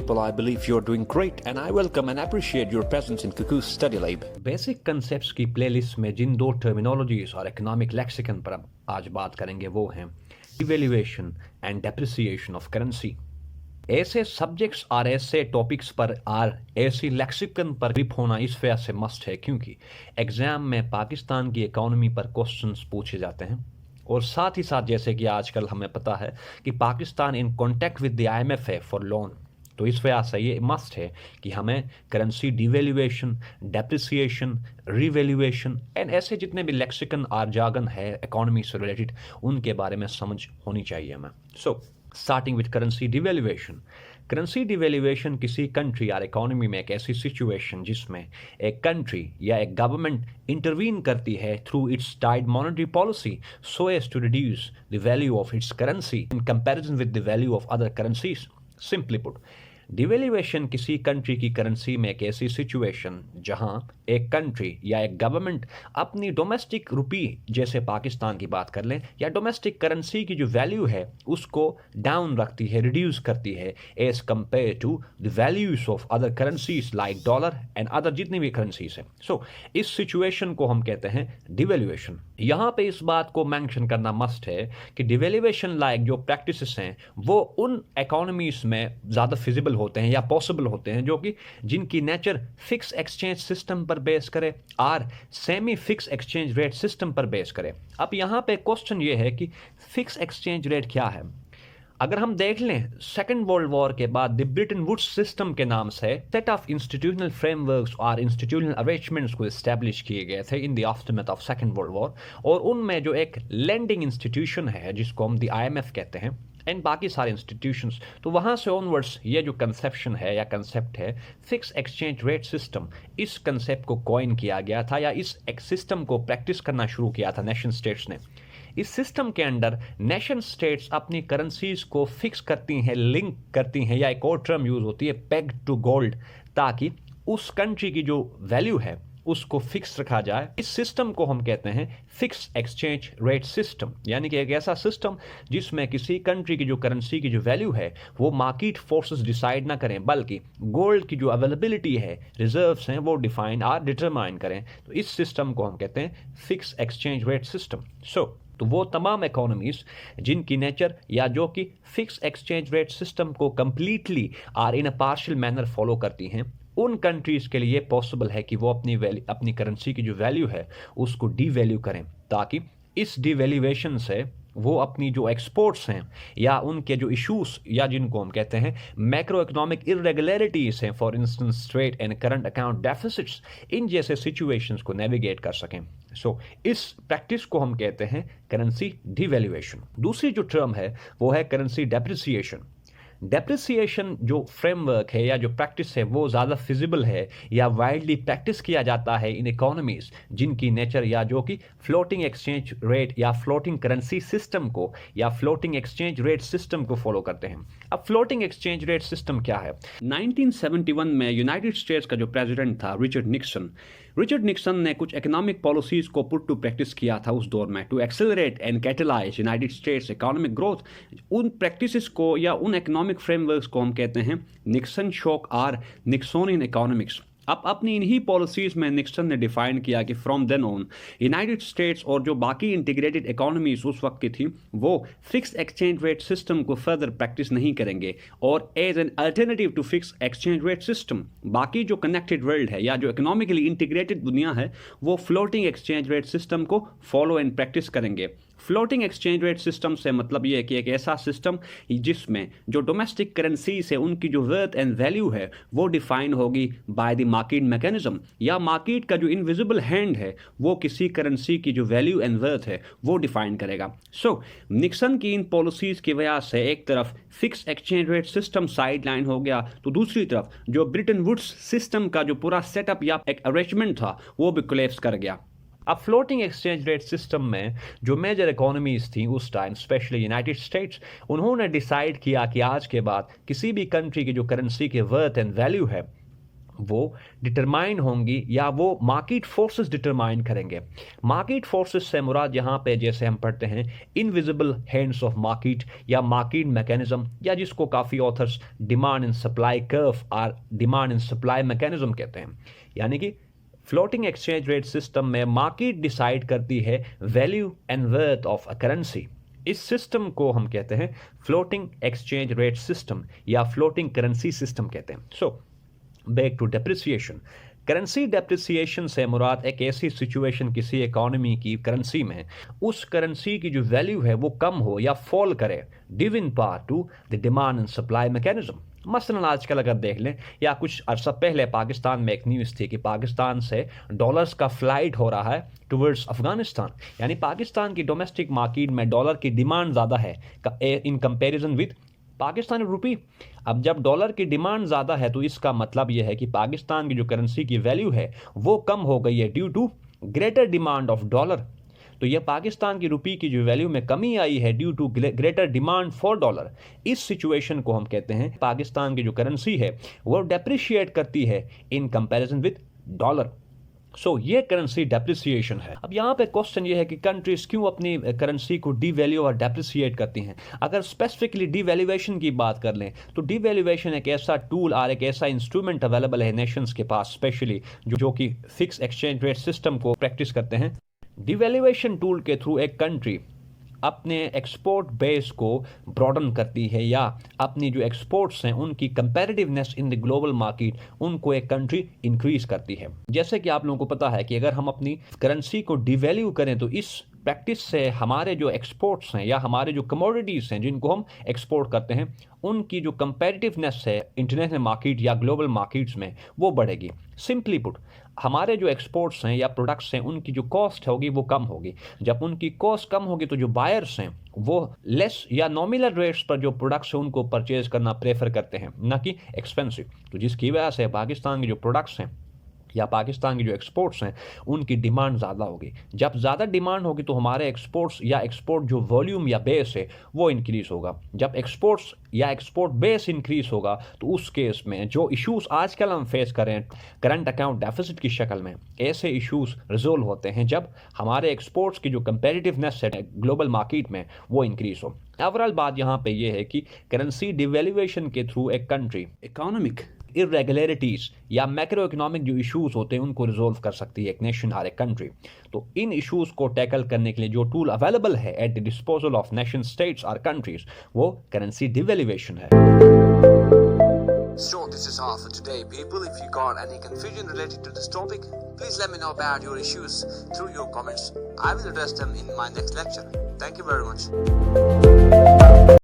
people, I believe you're doing great and I welcome and appreciate your presence in Cuckoo's Study Lab. Basic concepts की playlist में जिन दो terminologies और economic lexicon पर आज बात करेंगे वो हैं devaluation and depreciation of currency. ऐसे सब्जेक्ट्स और ऐसे टॉपिक्स पर और ऐसी लेक्सिकन पर ग्रिप होना इस वजह से मस्ट है क्योंकि एग्जाम में पाकिस्तान की इकोनॉमी पर क्वेश्चंस पूछे जाते हैं और साथ ही साथ जैसे कि आजकल हमें पता है कि Pakistan in contact with the IMF है फॉर लोन, तो इस वजह से ये मस्ट है कि हमें currency devaluation, depreciation, revaluation and ऐसे जितने भी लेक्सिकन और जार्गन है इकोनॉमी से रिलेटेड उनके बारे में समझ होनी चाहिए हमें। So starting with currency devaluation. Currency devaluation किसी कंट्री या इकोनॉमी में एक ऐसी सिचुएशन जिसमें एक कंट्री या एक गवर्नमेंट इंटरवीन करती है through its tight monetary policy so as to reduce the value of its currency in comparison with the value of other currencies. Simply put, devaluation किसी कंट्री की करेंसी में एक ऐसी सिचुएशन जहां एक कंट्री या एक गवर्नमेंट अपनी डोमेस्टिक रुपी जैसे पाकिस्तान की बात कर लें या डोमेस्टिक करेंसी की जो वैल्यू है उसको डाउन रखती है, रिड्यूस करती है as compare to the values of other currencies like dollar and other जितनी भी करेंसीज है। सो इस सिचुएशन को हम कहते हैं डिवैल्यूएशन। यहाँ पे इस बात को मेंशन करना मस्ट है कि डिवैल्यूएशन लाइक जो प्रैक्टिसेस हैं वो उन इकोनॉमीज में ज़्यादा फिजिबल होते हैं या पॉसिबल होते हैं जो कि जिनकी नेचर फिक्स एक्सचेंज सिस्टम पर बेस करे और semi fix exchange rate system पर बेस करे। अब यहाँ पे क्वेश्चन ये है कि फिक्स एक्सचेंज रेट क्या है। अगर हम देख लें सेकेंड वर्ल्ड वॉर के बाद द ब्रिटन वुड्स सिस्टम के नाम से सेट ऑफ इंस्टीट्यूशनल फ्रेमवर्क्स और इंस्टीट्यूशनल अरेंजमेंट्स को इस्टेब्लिश किए गए थे in the aftermath of second world war, और उनमें जो एक लेंडिंग इंस्टीट्यूशन है जिसको हम द IMF कहते हैं एंड बाकी सारे इंस्टीट्यूशंस, तो वहाँ से ऑनवर्ड्स ये जो कंसेप्शन है या कंसेप्ट है फिक्स एक्सचेंज रेट सिस्टम, इस कंसेप्ट को कॉइन किया गया था या इस सिस्टम को प्रैक्टिस करना शुरू किया था नेशन स्टेट्स ने। इस सिस्टम के अंडर नेशन स्टेट्स अपनी करेंसीज को फिक्स करती हैं, लिंक करती हैं, या एक और टर्म यूज होती है पेग टू गोल्ड, ताकि उस कंट्री की जो वैल्यू है उसको फिक्स रखा जाए। इस सिस्टम को हम कहते हैं फिक्स एक्सचेंज रेट सिस्टम, यानी कि एक ऐसा सिस्टम जिसमें किसी कंट्री की जो करेंसी की जो वैल्यू है वो मार्केट फोर्सेस डिसाइड ना करें बल्कि गोल्ड की जो अवेलेबिलिटी है, रिजर्व्स हैं, वो डिफाइन और डिटरमाइन करें। तो इस सिस्टम को हम कहते हैं फिक्स एक्सचेंज रेट सिस्टम। तो वो तमाम इकोनॉमीज जिनकी नेचर या जो कि फिक्स एक्सचेंज रेट सिस्टम को कंप्लीटली और इन अ पार्शियल मैनर फॉलो करती हैं, उन कंट्रीज़ के लिए पॉसिबल है कि वो अपनी करेंसी की जो वैल्यू है उसको डीवैल्यू करें, ताकि इस डीवैल्यूएशन से वो अपनी जो एक्सपोर्ट्स हैं या उनके जो इश्यूज या जिनको हम कहते हैं मैक्रो इकोनॉमिक इरेगुलरिटीज हैं, for instance trade and current account deficits, इन जैसे सिचुएशंस को नेविगेट कर सकें। सो इस प्रैक्टिस को हम कहते हैं करेंसी डिवैल्यूएशन। दूसरी जो टर्म है वो है करेंसी डेप्रिसिएशन। डेप्रिसिएशन जो फ्रेमवर्क है या जो प्रैक्टिस है वो ज़्यादा फिजिबल है या वाइडली प्रैक्टिस किया जाता है इन इकोनॉमीज जिनकी नेचर या जो कि फ्लोटिंग एक्सचेंज रेट या फ्लोटिंग करेंसी सिस्टम को या फ्लोटिंग एक्सचेंज रेट सिस्टम को फॉलो करते हैं। अब फ्लोटिंग एक्सचेंज रेट सिस्टम क्या है? 1971 में यूनाइटेड स्टेट्स का जो प्रेसिडेंट था रिचर्ड निक्सन ने कुछ इकोनॉमिक पॉलिसीज को पुट टू प्रैक्टिस किया था उस दौर में to accelerate and catalyse United States economic growth. उन प्रैक्टिसेस को या उन इकोनॉमिक फ्रेमवर्क्स को हम कहते हैं निक्सन शॉक और निक्सोनियन इकोनॉमिक्स। अब अपनी इन्हीं पॉलिसीज़ में निक्सन ने डिफाइन किया कि from then on United States और जो बाकी इंटीग्रेटेड इकोनॉमीज उस वक्त की थी वो फिक्स एक्सचेंज रेट सिस्टम को फर्दर प्रैक्टिस नहीं करेंगे, और as an alternative to fix exchange rate system बाकी जो कनेक्टेड वर्ल्ड है या जो इकोनॉमिकली इंटीग्रेटेड दुनिया है वो फ्लोटिंग एक्सचेंज रेट सिस्टम को फॉलो एंड प्रैक्टिस करेंगे। फ्लोटिंग एक्सचेंज रेट सिस्टम से मतलब ये है कि एक ऐसा सिस्टम जिसमें जो डोमेस्टिक करेंसीज है उनकी जो वर्थ एंड वैल्यू है वो डिफाइन होगी बाय द मार्केट मैकेनिज्म, या मार्केट का जो इनविजिबल हैंड है वो किसी करेंसी की जो वैल्यू एंड वर्थ है वो डिफाइन करेगा। सो निक्सन की इन पॉलिसीज की वजह से एक तरफ fix exchange rate system side line हो गया, तो दूसरी तरफ जो ब्रिटन वुड्स सिस्टम का जो पूरा सेटअप या एक अरेंजमेंट था वो भी कोलैप्स कर गया। अब फ्लोटिंग एक्सचेंज रेट सिस्टम में जो मेजर इकोनॉमीज थी उस टाइम, स्पेशली यूनाइटेड स्टेट्स, उन्होंने डिसाइड किया कि आज के बाद किसी भी कंट्री की जो करेंसी की वर्थ एंड वैल्यू है वो डिटरमाइन होंगी या वो मार्केट फोर्सेस डिटरमाइन करेंगे। मार्केट फोर्सेस से मुराद यहाँ पे जैसे हम पढ़ते हैं इनविजिबल हैंड्स ऑफ मार्केट या मार्केट मैकेनिज्म, या जिसको काफ़ी authors demand and supply curve और डिमांड एंड सप्लाई मैकेनिज्म कहते हैं। यानी कि फ्लोटिंग एक्सचेंज रेट सिस्टम में मार्केट डिसाइड करती है value and worth of a currency. इस सिस्टम को हम कहते हैं फ्लोटिंग एक्सचेंज रेट सिस्टम या फ्लोटिंग करेंसी सिस्टम कहते हैं। So back to depreciation. Currency depreciation से मुराद एक ऐसी सिचुएशन किसी इकोनॉमी की करेंसी में उस करेंसी की जो वैल्यू है वो कम हो या फॉल करे due in part two the demand and supply mechanism. मसलन आजकल अगर देख लें या कुछ अर्सा पहले पाकिस्तान में एक न्यूज़ थी कि पाकिस्तान से डॉलर्स का फ्लाइट हो रहा है टुवर्ड्स अफगानिस्तान, यानी पाकिस्तान की डोमेस्टिक मार्केट में डॉलर की डिमांड ज़्यादा है इन कंपैरिजन विद पाकिस्तानी रुपी। अब जब डॉलर की डिमांड ज़्यादा है तो इसका मतलब यह है कि पाकिस्तान की जो करेंसी की वैल्यू है वो कम हो गई है due to greater demand of dollar. तो यह पाकिस्तान की रुपी की जो वैल्यू में कमी आई है due to greater demand for dollar. इस सिचुएशन को हम कहते हैं पाकिस्तान की जो करेंसी है वो डेप्रिशिएट करती है इन कंपैरिजन विद डॉलर। सो ये करेंसी डेप्रिसिएशन है। अब यहाँ पे क्वेश्चन ये है कि कंट्रीज क्यों अपनी करेंसी को डीवैल्यू और डेप्रिसिएट करती हैं। अगर स्पेसिफिकली डीवैल्यूएशन की बात कर लें तो डीवैल्यूएशन एक ऐसा टूल और एक ऐसा इंस्ट्रूमेंट अवेलेबल है नेशंस के पास स्पेशली जो कि फिक्स एक्सचेंज रेट सिस्टम को प्रैक्टिस करते हैं। डिवैल्यूएशन टूल के थ्रू एक कंट्री अपने एक्सपोर्ट बेस को ब्रॉडन करती है या अपनी जो एक्सपोर्ट्स हैं उनकी कंपैरेटिवनेस इन द ग्लोबल मार्केट उनको एक कंट्री इंक्रीज करती है। जैसे कि आप लोगों को पता है कि अगर हम अपनी करेंसी को डिवैल्यू करें तो इस प्रैक्टिस से हमारे जो एक्सपोर्ट्स हैं या हमारे जो कमोडिटीज़ हैं जिनको हम एक्सपोर्ट करते हैं उनकी जो कंपैरेटिवनेस है इंटरनेशनल मार्केट या ग्लोबल मार्केट्स में वो बढ़ेगी। सिंपली पुट हमारे जो एक्सपोर्ट्स हैं या प्रोडक्ट्स हैं उनकी जो कॉस्ट होगी वो कम होगी। जब उनकी कॉस्ट कम होगी तो जो बायर्स हैं वो लेस या नॉमिनल रेट्स पर जो प्रोडक्ट्स हैं उनको परचेज करना प्रेफर करते हैं ना कि एक्सपेंसिव। तो जिसकी वजह से पाकिस्तान के जो प्रोडक्ट्स हैं या पाकिस्तान की जो एक्सपोर्ट्स हैं उनकी डिमांड ज़्यादा होगी। जब ज़्यादा डिमांड होगी तो हमारे एक्सपोर्ट्स या एक्सपोर्ट जो वॉल्यूम या बेस है वो इंक्रीज़ होगा। जब एक्सपोर्ट्स या एक्सपोर्ट बेस इंक्रीज़ होगा तो उस केस में जो इश्यूज़ आजकल हम फेस करें करंट अकाउंट डेफिसिट की शक्ल में, ऐसे इश्यूज़ रिजोल्व होते हैं जब हमारे एक्सपोर्ट्स की जो कंपेटिटिवनेस है ग्लोबल मार्केट में वो इंक्रीज़ हो। ओवरऑल बात यहाँ पे ये है कि करेंसी डिवैल्यूएशन के थ्रू एक कंट्री इकोनॉमिक इरेगुलरिटीज़ या मैक्रो इकोनॉमिक जो इश्यूज़ होते हैं उनको रिजोल्व कर सकती है एक नेशन और एक कंट्री। तो इन इश्यूज़ को टैकल करने के लिए जो टूल अवेलेबल है at the disposal of nation states और कंट्रीज वो करेंसी डिवैल्यूएशन है। So this is all for today, people. If you got any confusion related to this topic, please let me know about your issues through your comments. I will address them in my next lecture. Thank you very much.